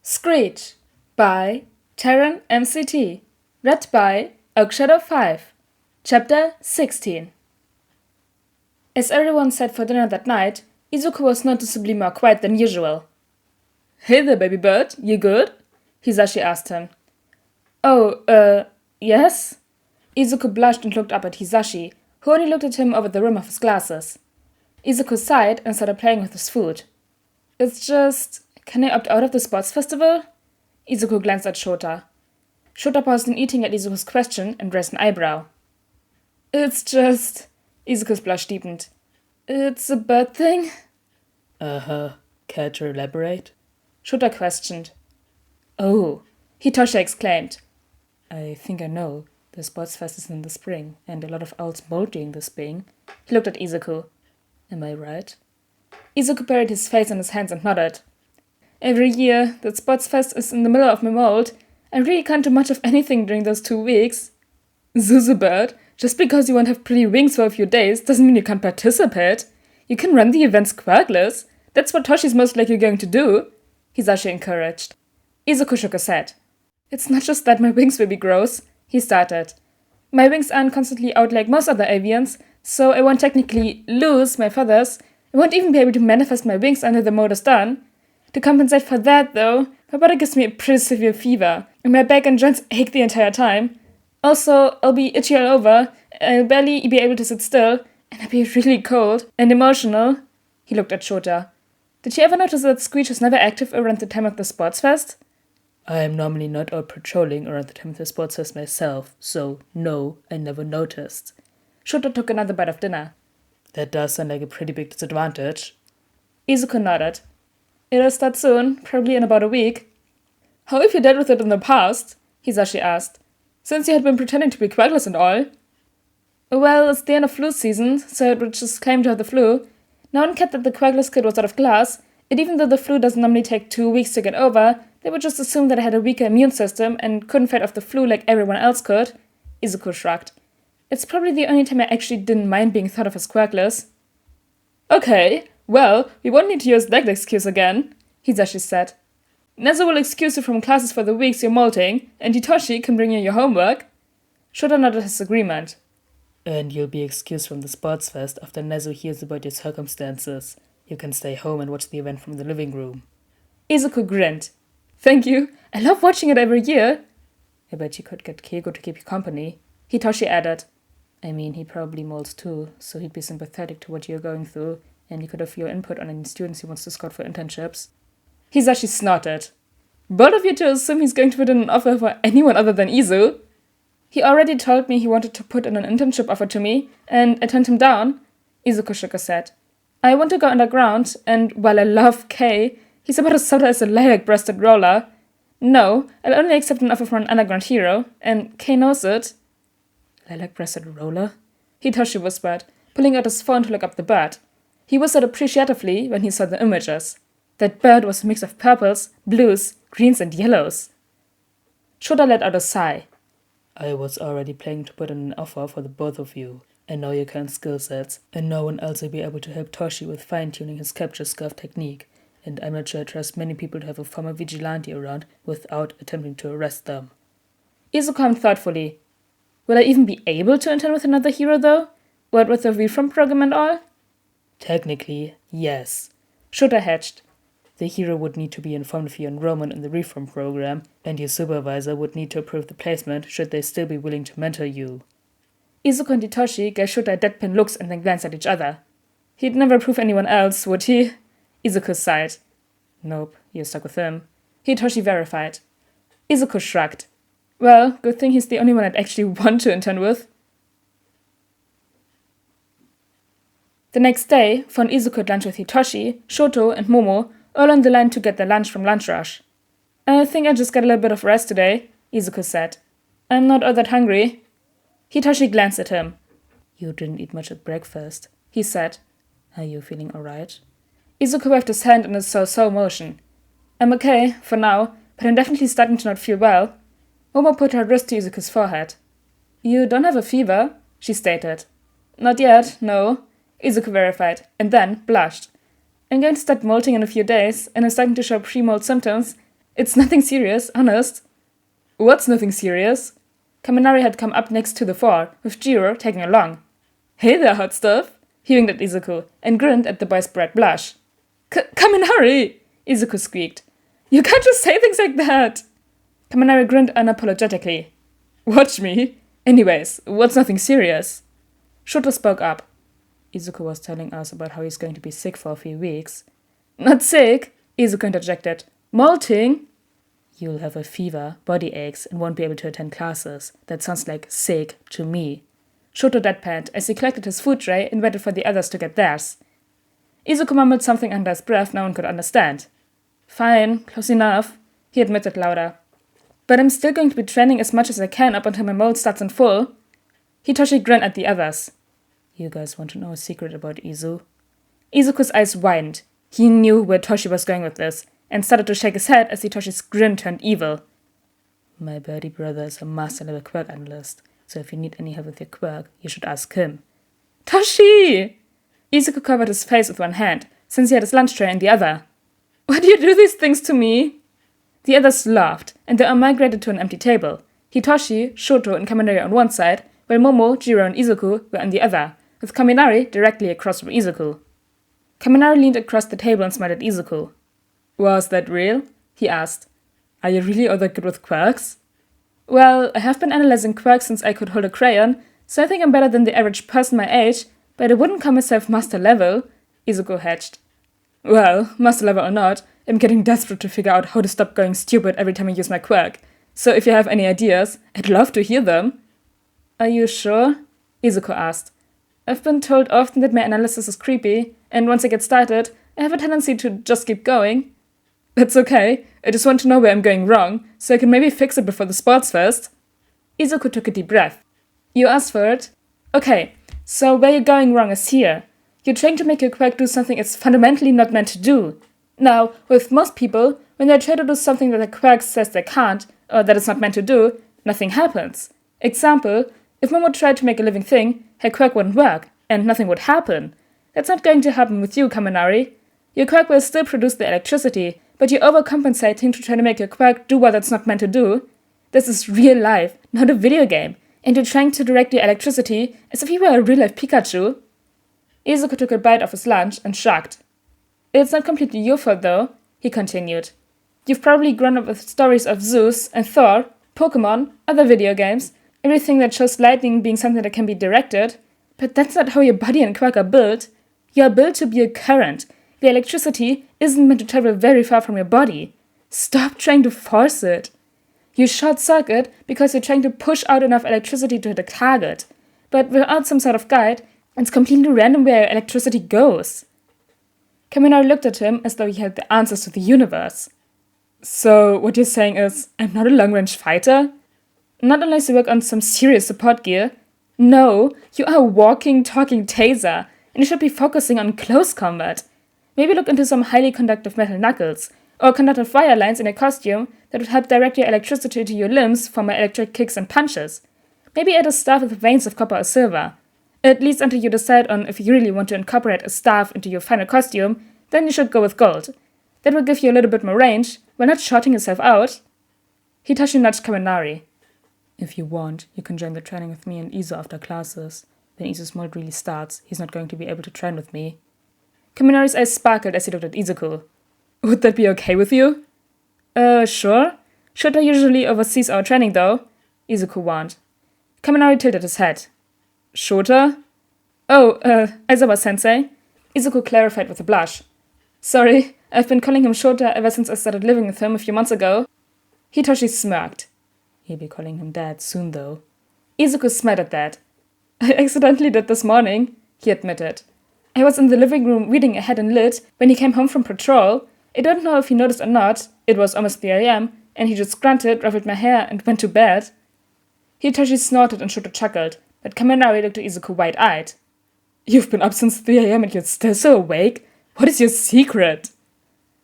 Screech by TarynMcT. Read by Awwww. Chapter 16. As everyone sat for dinner that night, Izuku was noticeably more quiet than usual. "Hey there, baby bird, you good?" Hisashi asked him. "Oh, yes?" Izuku blushed and looked up at Hisashi, who only looked at him over the rim of his glasses. Izuku sighed and started playing with his food. "It's just... Can I opt out of the sports festival?" Izuku glanced at Shota. Shota paused in eating at Izuku's question and raised an eyebrow. "It's just..." Izuku's blush deepened. "It's a bird thing?" Care to elaborate? Shota questioned. "Oh," Hitoshi exclaimed. I think I know. The sports fest is in the spring, and a lot of owls molting this spring. He looked at Izuku. Am I right? Izuku buried his face in his hands and nodded. "Every year, that sports fest is in the middle of my mold. I really can't do much of anything during those 2 weeks. Zuzubird, just because you won't have pretty wings for a few days doesn't mean you can't participate. You can run the events quirkless. That's what Toshi's most likely going to do," Hisashi encouraged. Izuku shook his head. "It's not just that my wings will be gross," he started. "My wings aren't constantly out like most other avians, so I won't technically lose my feathers. I won't even be able to manifest my wings until the mold is done. To compensate for that, though, my body gives me a pretty severe fever, and my back and joints ache the entire time. Also, I'll be itchy all over, I'll barely be able to sit still, and I'll be really cold and emotional." He looked at Shota. "Did you ever notice that Screech is never active around the time of the sports fest?" I am normally not out patrolling around the time of the sports fest myself, so no, I never noticed. Shota took another bite of dinner. That does sound like a pretty big disadvantage. Izuku nodded. "It'll start soon, probably in about a week." "How have you dealt with it in the past?" Hisashi asked. "Since you had been pretending to be quackless and all." "Well, it's the end of flu season, so it would just claim to have the flu. No one cared that the quackless kid was out of class, and even though the flu doesn't normally take 2 weeks to get over, they would just assume that I had a weaker immune system and couldn't fight off the flu like everyone else could." Izuku shrugged. "It's probably the only time I actually didn't mind being thought of as quackless." "Okay, well, we won't need to use that excuse again," Hisashi said. "Nezu will excuse you from classes for the weeks you're molting, and Hitoshi can bring you your homework." Shota nodded his agreement. And you'll be excused from the sports fest after Nezu hears about your circumstances. You can stay home and watch the event from the living room. Izuku grinned. "Thank you. I love watching it every year." I bet you could get Keigo to keep you company. Hitoshi added. I mean, he probably molds too, so he'd be sympathetic to what you're going through, and he could offer your input on any students he wants to scout for internships. Hisashi snorted. "Bold of you to assume he's going to put in an offer for anyone other than Izu." "He already told me he wanted to put in an internship offer to me, and I turned him down." Izuku shook his head. "I want to go underground, and while I love Kei, he's about as subtle as a lilac-breasted roller. No, I'll only accept an offer from an underground hero, and Kei knows it." Lilac-breasted roller? Hitoshi whispered, pulling out his phone to look up the bird. He whistled appreciatively when he saw the images. That bird was a mix of purples, blues, greens, and yellows. Shota let out a sigh. I was already planning to put in an offer for the both of you. I know your current skill sets, and no one else will be able to help Toshi with fine-tuning his capture scarf technique, and I'm not sure I trust many people to have a former vigilante around without attempting to arrest them. Izuku hummed thoughtfully. "Will I even be able to intern with another hero, though? What with the reform program and all?" Technically, yes. Shota hedged. The hero would need to be informed of your enrollment in the reform program, and your supervisor would need to approve the placement should they still be willing to mentor you. Izuku and Hitoshi gave Shota deadpan looks and then glanced at each other. "He'd never approve anyone else, would he?" Izuku sighed. Nope, you're stuck with him. Hitoshi verified. Izuku shrugged. "Well, good thing he's the only one I'd actually want to intern with." The next day, found Izuku at lunch with Hitoshi, Shoto, and Momo, all on the line to get their lunch from Lunch Rush. "I think I just got a little bit of rest today," Izuku said. "I'm not all that hungry." Hitoshi glanced at him. You didn't eat much at breakfast, he said. Are you feeling alright? Izuku waved his hand in a so-so motion. "I'm okay, for now, but I'm definitely starting to not feel well." Momo put her wrist to Izuku's forehead. "You don't have a fever?" she stated. "Not yet, no," Izuku verified, and then blushed. "I'm going to start molting in a few days, and I'm starting to show pre-mold symptoms. It's nothing serious, honest. What's nothing serious? Kaminari had come up next to the four, with Jiro tagging along. Hey there, hot stuff, he winked at Izuku, and grinned at the boy's bright blush. Kaminari, Izuku squeaked. You can't just say things like that. Kaminari grinned unapologetically. Watch me. Anyways, what's nothing serious? Shoto spoke up. Izuku was telling us about how he's going to be sick for a few weeks. Not sick, Izuku interjected. Molting. You'll have a fever, body aches, and won't be able to attend classes. That sounds like sick to me. Shoto deadpanned as he collected his food tray and waited for the others to get theirs. Izuku mumbled something under his breath no one could understand. Fine, close enough, he admitted louder. But I'm still going to be training as much as I can up until my mold starts in full. Hitoshi grinned at the others. You guys want to know a secret about Izu? Izuku's eyes widened. He knew where Toshi was going with this, and started to shake his head as Hitoshi's grin turned evil. My birdie brother is a master-level quirk analyst, so if you need any help with your quirk, you should ask him. Toshi! Izuku covered his face with one hand, since he had his lunch tray in the other. Why do you do these things to me? The others laughed, and they all migrated to an empty table. Hitoshi, Shoto, and Kaminari on one side, while Momo, Jiro, and Izuku were on the other, with Kaminari directly across from Izuku. Kaminari leaned across the table and smiled at Izuku. Was that real? He asked. Are you really all that good with quirks? Well, I have been analyzing quirks since I could hold a crayon, so I think I'm better than the average person my age, but I wouldn't call myself master level, Izuku hedged. Well, master level or not, I'm getting desperate to figure out how to stop going stupid every time I use my quirk, so if you have any ideas, I'd love to hear them. Are you sure? Izuku asked. I've been told often that my analysis is creepy, and once I get started, I have a tendency to just keep going. That's okay, I just want to know where I'm going wrong, so I can maybe fix it before the sports fest. Izuku took a deep breath. You asked for it? Okay, so where you're going wrong is here. You're trying to make your quirk do something it's fundamentally not meant to do. Now, with most people, when they try to do something that the quirk says they can't, or that it's not meant to do, nothing happens. Example, if Momo tried to make a living thing, her quirk wouldn't work, and nothing would happen. That's not going to happen with you, Kaminari. Your quirk will still produce the electricity, but you're overcompensating to try to make your quirk do what it's not meant to do. This is real life, not a video game, and you're trying to direct your electricity as if you were a real-life Pikachu. Izuku took a bite of his lunch and shrugged. It's not completely your fault, though, he continued. You've probably grown up with stories of Zeus and Thor, Pokemon, other video games, everything that shows lightning being something that can be directed, but that's not how your body and quirk are built. You are built to be a current. The electricity isn't meant to travel very far from your body. Stop trying to force it. You short circuit because you're trying to push out enough electricity to hit a target, but without some sort of guide, it's completely random where your electricity goes. Kaminari looked at him as though he had the answers to the universe. So what you're saying is, I'm not a long-range fighter? Not unless you work on some serious support gear. No, you are a walking, talking taser, and you should be focusing on close combat. Maybe look into some highly conductive metal knuckles, or conductive wire lines in a costume that would help direct your electricity to your limbs for more electric kicks and punches. Maybe add a staff with veins of copper or silver. At least until you decide on if you really want to incorporate a staff into your final costume, then you should go with gold. That will give you a little bit more range, while not shorting yourself out. Hitoshi nudged Kaminari. If you want, you can join the training with me and Izu after classes. When Izu's mold really starts, he's not going to be able to train with me. Kaminari's eyes sparkled as he looked at Izuku. Would that be okay with you? Sure. Shota usually oversees our training, though, Izuku warned. Kaminari tilted his head. Shota? Oh, Aizawa-sensei, Izuku clarified with a blush. Sorry, I've been calling him Shota ever since I started living with him a few months ago. Hitoshi smirked. You'll be calling him Dad soon, though. Izuku smiled at that. I accidentally did this morning, he admitted. I was in the living room reading ahead and lit when he came home from patrol. I don't know if he noticed or not. It was almost 3 a.m., and he just grunted, ruffled my hair, and went to bed. Hitoshi snorted and Shota chuckled, but Kaminari looked at Izuku wide-eyed. You've been up since 3 a.m. and you're still so awake? What is your secret?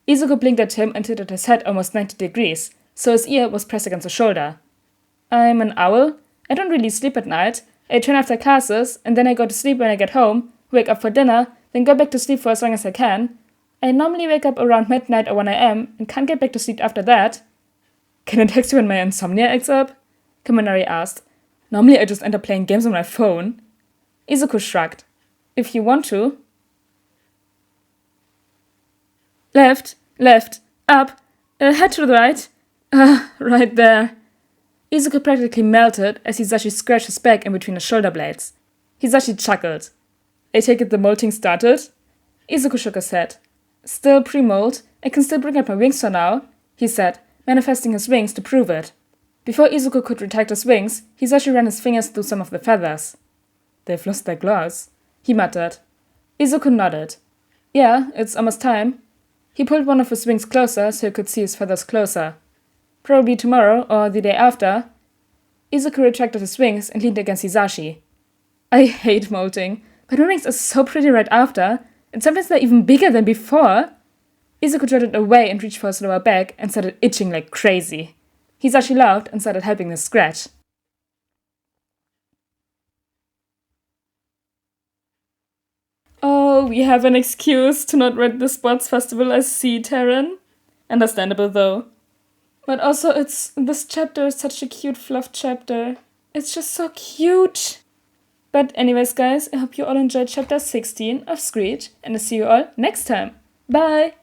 Izuku blinked at him and tilted his head almost 90 degrees, so his ear was pressed against his shoulder. I'm an owl. I don't really sleep at night. I train after classes, and then I go to sleep when I get home, wake up for dinner, then go back to sleep for as long as I can. I normally wake up around midnight or 1 a.m. and can't get back to sleep after that. Can I text you when my insomnia acts up? Kaminari asked. Normally I just end up playing games on my phone. Izuku shrugged. If you want to. Left, up, head to the right. Right there. Izuku practically melted as Hisashi scratched his back in between his shoulder blades. Hisashi chuckled. I take it the molting started? Izuku shook his head. Still pre-molt, I can still bring out my wings for now, he said, manifesting his wings to prove it. Before Izuku could retract his wings, Hisashi ran his fingers through some of the feathers. They've lost their gloss, he muttered. Izuku nodded. Yeah, it's almost time. He pulled one of his wings closer so he could see his feathers closer. Probably tomorrow or the day after. Izuku retracted his wings and leaned against Hisashi. I hate molting, but my wings are so pretty right after, and sometimes they're even bigger than before. Izuku trotted away and reached for his lower back and started itching like crazy. Hisashi laughed and started helping him scratch. Oh, we have an excuse to not read the sports festival as C, Taran. Understandable though. But also this chapter is such a cute fluff chapter. It's just so cute. But anyways guys, I hope you all enjoyed chapter 16 of Screech and I'll see you all next time. Bye!